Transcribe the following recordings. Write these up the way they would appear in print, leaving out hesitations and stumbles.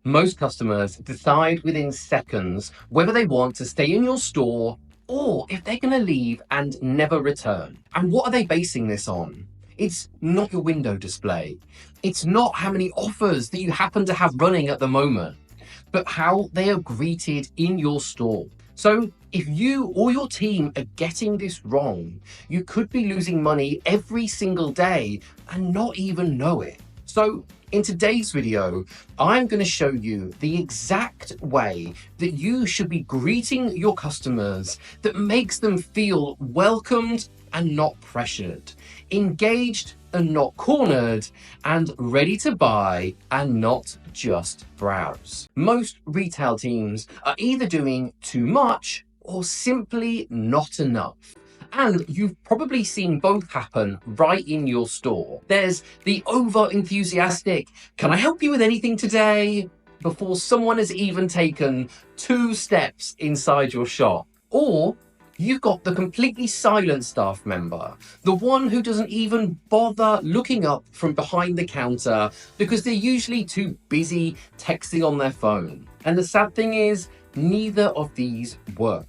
Most customers decide within seconds whether they want to stay in your store or if they're going to leave and never return. And what are they basing this on? It's not your window display. It's not how many offers that you happen to have running at the moment, but how they are greeted in your store. So if you or your team are getting this wrong, you could be losing money every single day and not even know it. So in today's video, I'm going to show you the exact way that you should be greeting your customers that makes them feel welcomed and not pressured, engaged and not cornered, and ready to buy and not just browse. Most retail teams are either doing too much or simply not enough. And you've probably seen both happen right in your store. There's the over-enthusiastic, "Can I help you with anything today?" before someone has even taken 2 steps inside your shop. Or you've got the completely silent staff member, the one who doesn't even bother looking up from behind the counter because they're usually too busy texting on their phone. And the sad thing is, neither of these work,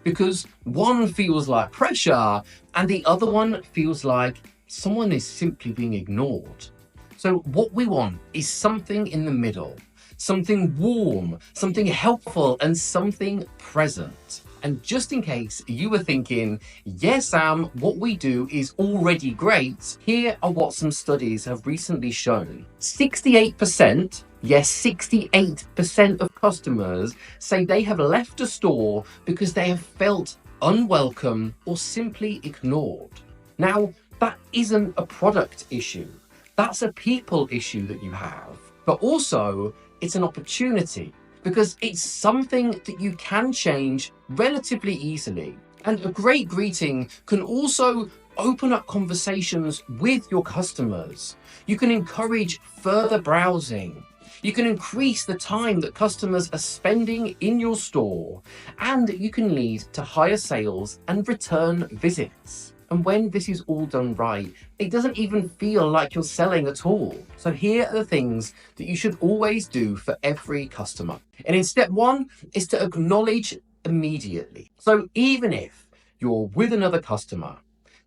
because one feels like pressure and the other one feels like someone is simply being ignored. So what we want is something in the middle, something warm, something helpful, and something present. And just in case you were thinking, yes, Sam, what we do is already great, here are what some studies have recently shown. 68%, yes, 68% of customers say they have left a store because they have felt unwelcome or simply ignored. Now, that isn't a product issue. That's a people issue that you have. But also, it's an opportunity, because it's something that you can change relatively easily. And a great greeting can also open up conversations with your customers. You can encourage further browsing. You can increase the time that customers are spending in your store, and you can lead to higher sales and return visits. And when this is all done right, it doesn't even feel like you're selling at all. So here are the things that you should always do for every customer. And in step 1 is to acknowledge immediately. So even if you're with another customer,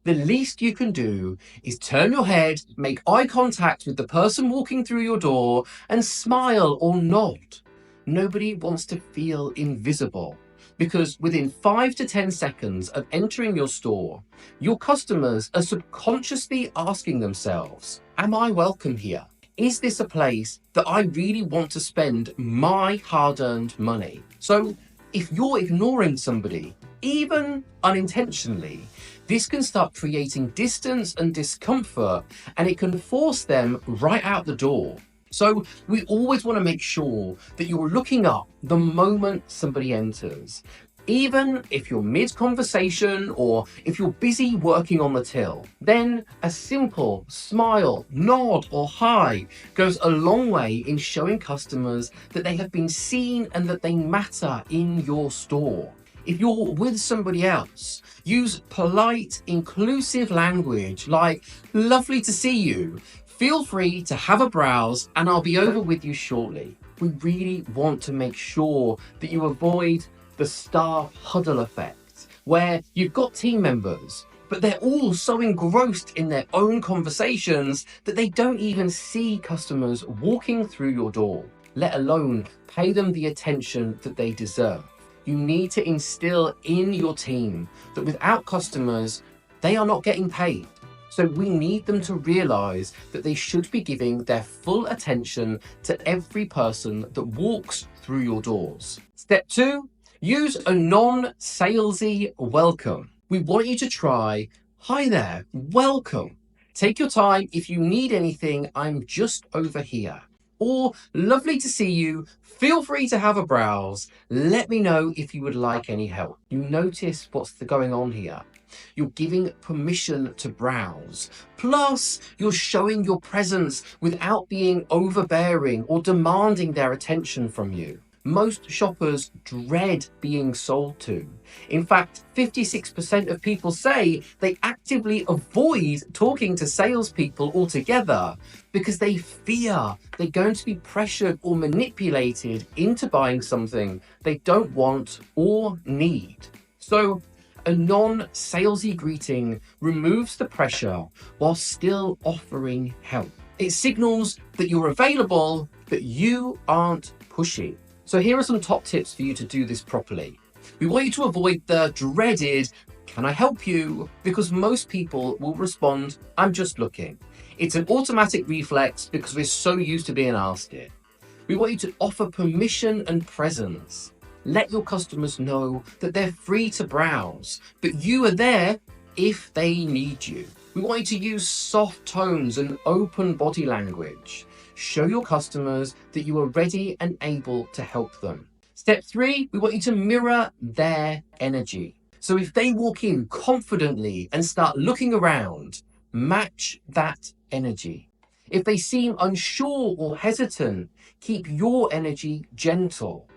the least you can do is turn your head, make eye contact with the person walking through your door, and smile or nod. Nobody wants to feel invisible, because within 5 to 10 seconds of entering your store, your customers are subconsciously asking themselves, am I welcome here? Is this a place that I really want to spend my hard-earned money? So if you're ignoring somebody, even unintentionally, this can start creating distance and discomfort, and it can force them right out the door. So we always want to make sure that you're looking up the moment somebody enters. Even if you're mid-conversation or if you're busy working on the till, then a simple smile, nod or hi goes a long way in showing customers that they have been seen and that they matter in your store. If you're with somebody else, use polite, inclusive language like, "Lovely to see you. Feel free to have a browse and I'll be over with you shortly." We really want to make sure that you avoid the staff huddle effect, where you've got team members, but they're all so engrossed in their own conversations that they don't even see customers walking through your door, let alone pay them the attention that they deserve. You need to instill in your team that without customers, they are not getting paid. So we need them to realize that they should be giving their full attention to every person that walks through your doors. Step 2, use a non-salesy welcome. We want you to try, "Hi there, welcome. Take your time. If you need anything, I'm just over here." Or, "Lovely to see you. Feel free to have a browse. Let me know if you would like any help." You notice what's going on here. You're giving permission to browse. Plus, you're showing your presence without being overbearing or demanding their attention from you. Most shoppers dread being sold to. In fact, 56% of people say they actively avoid talking to salespeople altogether because they fear they're going to be pressured or manipulated into buying something they don't want or need. So, a non-salesy greeting removes the pressure while still offering help. It signals that you're available, but you aren't pushy. So here are some top tips for you to do this properly. We want you to avoid the dreaded, "Can I help you?" because most people will respond, "I'm just looking." It's an automatic reflex because we're so used to being asked it. We want you to offer permission and presence. Let your customers know that they're free to browse, but you are there if they need you. We want you to use soft tones and open body language. Show your customers that you are ready and able to help them. Step 3, we want you to mirror their energy. So if they walk in confidently and start looking around, match that energy. If they seem unsure or hesitant, keep your energy gentle.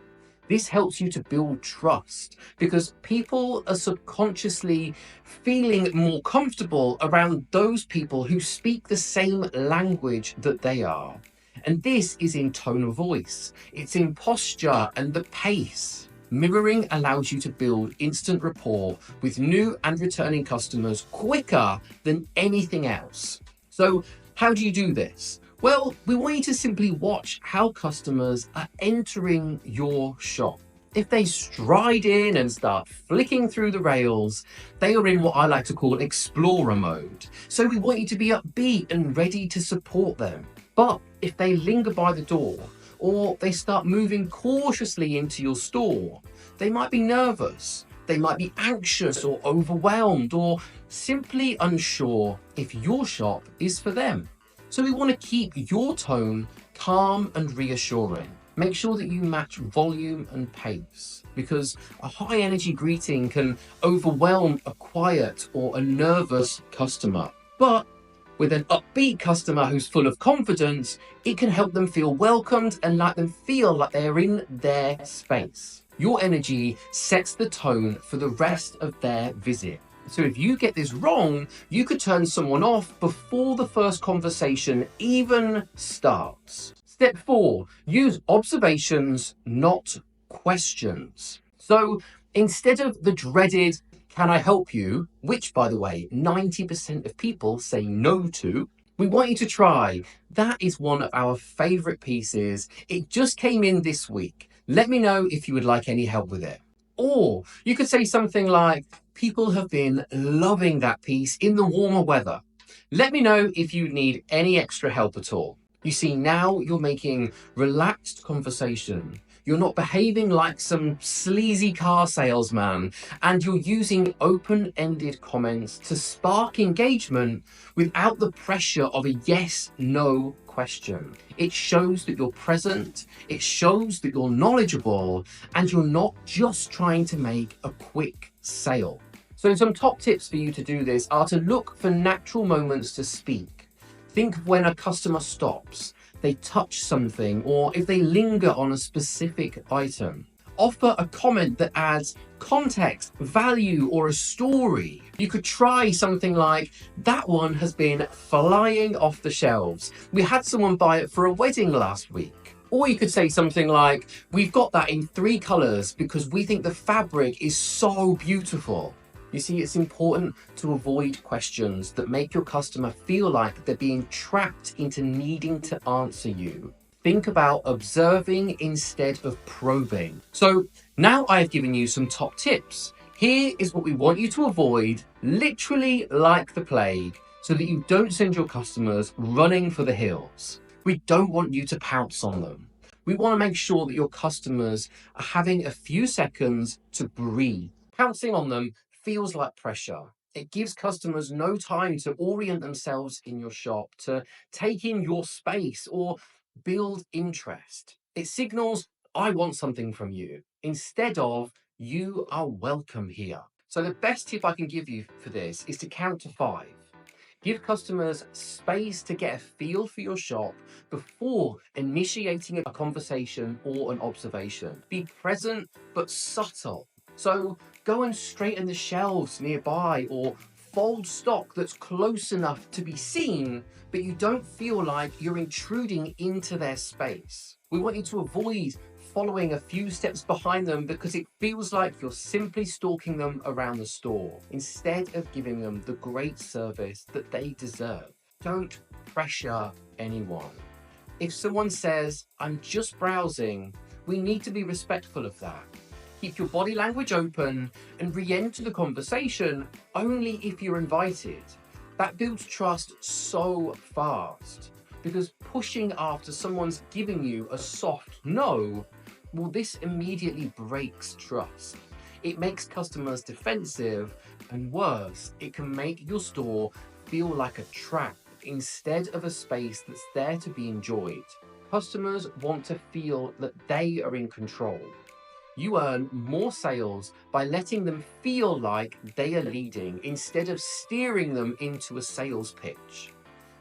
This helps you to build trust because people are subconsciously feeling more comfortable around those people who speak the same language that they are. And this is in tone of voice, it's in posture and the pace. Mirroring allows you to build instant rapport with new and returning customers quicker than anything else. So, how do you do this? Well, we want you to simply watch how customers are entering your shop. If they stride in and start flicking through the rails, they are in what I like to call explorer mode. So we want you to be upbeat and ready to support them. But if they linger by the door or they start moving cautiously into your store, they might be nervous, they might be anxious or overwhelmed or simply unsure if your shop is for them. So we want to keep your tone calm and reassuring. Make sure that you match volume and pace because a high energy greeting can overwhelm a quiet or a nervous customer. But with an upbeat customer who's full of confidence, it can help them feel welcomed and let them feel like they're in their space. Your energy sets the tone for the rest of their visit. So if you get this wrong, you could turn someone off before the first conversation even starts. Step 4, use observations, not questions. So instead of the dreaded, "Can I help you?" which, by the way, 90% of people say no to, we want you to try. That is one of our favorite pieces. It just came in this week. Let me know if you would like any help with it. Or you could say something like, "People have been loving that piece in the warmer weather. Let me know if you need any extra help at all." You see, now you're making relaxed conversation. You're not behaving like some sleazy car salesman, and you're using open-ended comments to spark engagement without the pressure of a yes/no question. It shows that you're present, it shows that you're knowledgeable, and you're not just trying to make a quick sale. So some top tips for you to do this are to look for natural moments to speak. Think of when a customer stops, they touch something, or if they linger on a specific item. Offer a comment that adds context, value, or a story. You could try something like, "That one has been flying off the shelves. We had someone buy it for a wedding last week." Or you could say something like, "We've got that in 3 colors because we think the fabric is so beautiful." You see, it's important to avoid questions that make your customer feel like they're being trapped into needing to answer you. Think about observing instead of probing. So now I've given you some top tips. Here is what we want you to avoid, literally like the plague, so that you don't send your customers running for the hills. We don't want you to pounce on them. We want to make sure that your customers are having a few seconds to breathe. Pouncing on them feels like pressure. It gives customers no time to orient themselves in your shop, to take in your space, or build interest. It signals, "I want something from you," instead of, "You are welcome here." So the best tip I can give you for this is to count to 5. Give customers space to get a feel for your shop before initiating a conversation or an observation. Be present but subtle. So go and straighten the shelves nearby or fold stock that's close enough to be seen, but you don't feel like you're intruding into their space. We want you to avoid following a few steps behind them because it feels like you're simply stalking them around the store instead of giving them the great service that they deserve. Don't pressure anyone. If someone says, "I'm just browsing," we need to be respectful of that. Keep your body language open and re enter the conversation only if you're invited. That builds trust so fast because pushing after someone's giving you a soft no, well, this immediately breaks trust. It makes customers defensive, and worse, it can make your store feel like a trap instead of a space that's there to be enjoyed. Customers want to feel that they are in control. You earn more sales by letting them feel like they are leading instead of steering them into a sales pitch.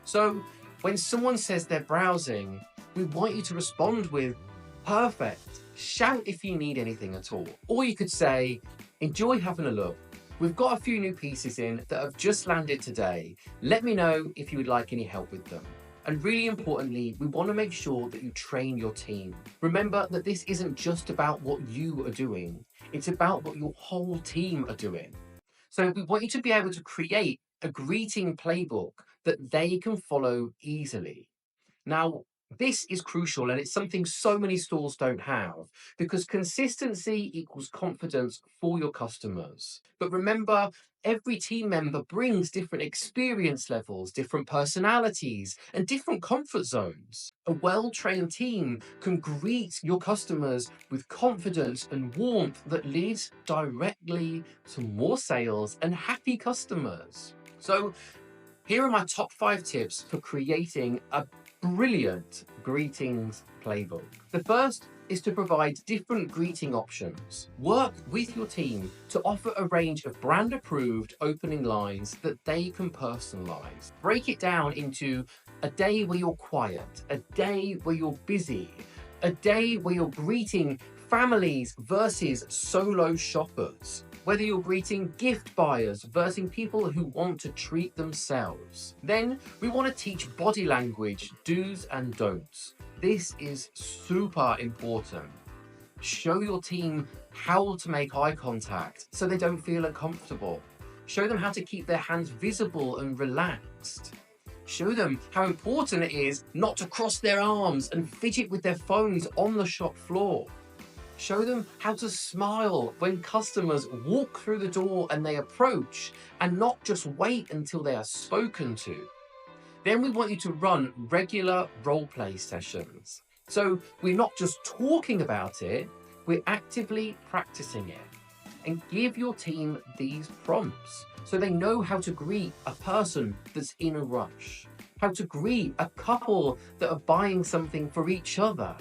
So, when someone says they're browsing, we want you to respond with, "Perfect. Shout if you need anything at all." Or you could say, "Enjoy having a look. We've got a few new pieces in that have just landed today. Let me know if you would like any help with them." And really importantly, we want to make sure that you train your team. Remember that this isn't just about what you are doing, it's about what your whole team are doing. So we want you to be able to create a greeting playbook that they can follow easily. Now, this is crucial and it's something so many stores don't have because consistency equals confidence for your customers. But remember, every team member brings different experience levels, different personalities, and different comfort zones. A well trained team can greet your customers with confidence and warmth that leads directly to more sales and happy customers. So, here are my top 5 tips for creating a brilliant greetings playbook. The first is to provide different greeting options. Work with your team to offer a range of brand approved opening lines that they can personalize. Break it down into a day where you're quiet, a day where you're busy, a day where you're greeting families versus solo shoppers. Whether you're greeting gift buyers versus people who want to treat themselves. Then we want to teach body language, do's and don'ts. This is super important. Show your team how to make eye contact so they don't feel uncomfortable. Show them how to keep their hands visible and relaxed. Show them how important it is not to cross their arms and fidget with their phones on the shop floor. Show them how to smile when customers walk through the door and they approach and not just wait until they are spoken to. Then we want you to run regular role play sessions. So we're not just talking about it, we're actively practicing it. And give your team these prompts so they know how to greet a person that's in a rush, how to greet a couple that are buying something for each other,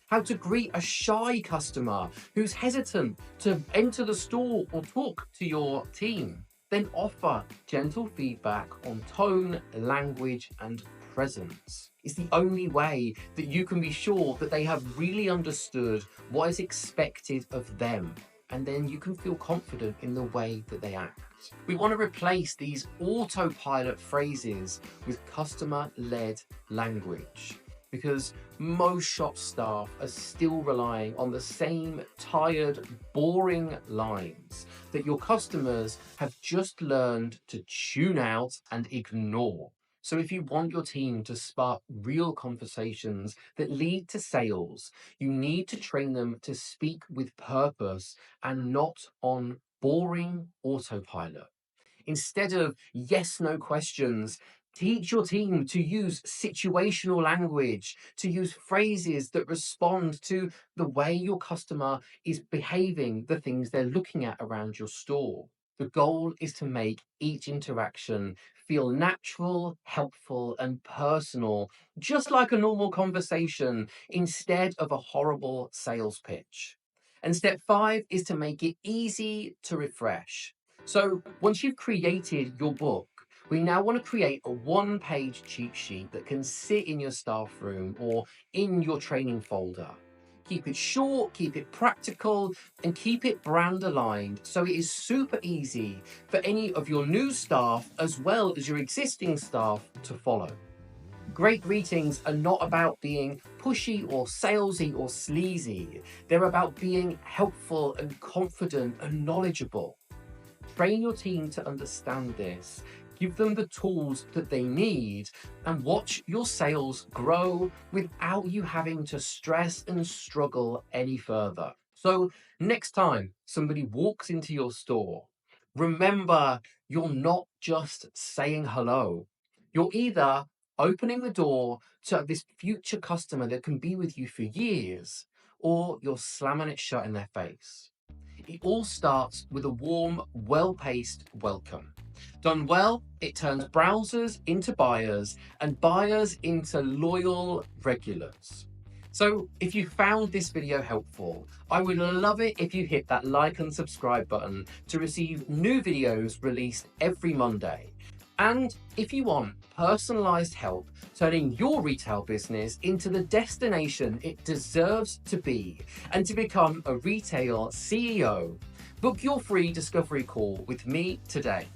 how to greet a shy customer who's hesitant to enter the store or talk to your team. Then offer gentle feedback on tone, language, and presence. It's the only way that you can be sure that they have really understood what is expected of them. And then you can feel confident in the way that they act. We want to replace these autopilot phrases with customer-led language, because most shop staff are still relying on the same tired, boring lines that your customers have just learned to tune out and ignore. So if you want your team to spark real conversations that lead to sales, you need to train them to speak with purpose and not on boring autopilot. Instead of yes no questions, teach your team to use situational language, to use phrases that respond to the way your customer is behaving, the things they're looking at around your store. The goal is to make each interaction feel natural, helpful, and personal, just like a normal conversation, instead of a horrible sales pitch. And step 5 is to make it easy to refresh. So once you've created your book, We now want to create a one-page cheat sheet that can sit in your staff room or in your training folder. Keep it short, keep it practical, and keep it brand aligned so it is super easy for any of your new staff as well as your existing staff to follow. Great greetings are not about being pushy or salesy or sleazy. They're about being helpful and confident and knowledgeable. Train your team to understand this. Give them the tools that they need and watch your sales grow without you having to stress and struggle any further. So, next time somebody walks into your store, remember you're not just saying hello. You're either opening the door to this future customer that can be with you for years, or you're slamming it shut in their face. It all starts with a warm, well-paced welcome. Done well, it turns browsers into buyers and buyers into loyal regulars. So if you found this video helpful, I would love it if you hit that like and subscribe button to receive new videos released every Monday. And if you want personalized help turning your retail business into the destination it deserves to be and to become a retail CEO, book your free discovery call with me today.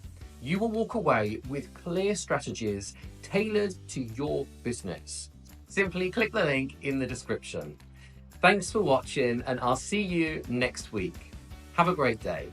You will walk away with clear strategies tailored to your business. Simply click the link in the description. Thanks for watching, and I'll see you next week. Have a great day.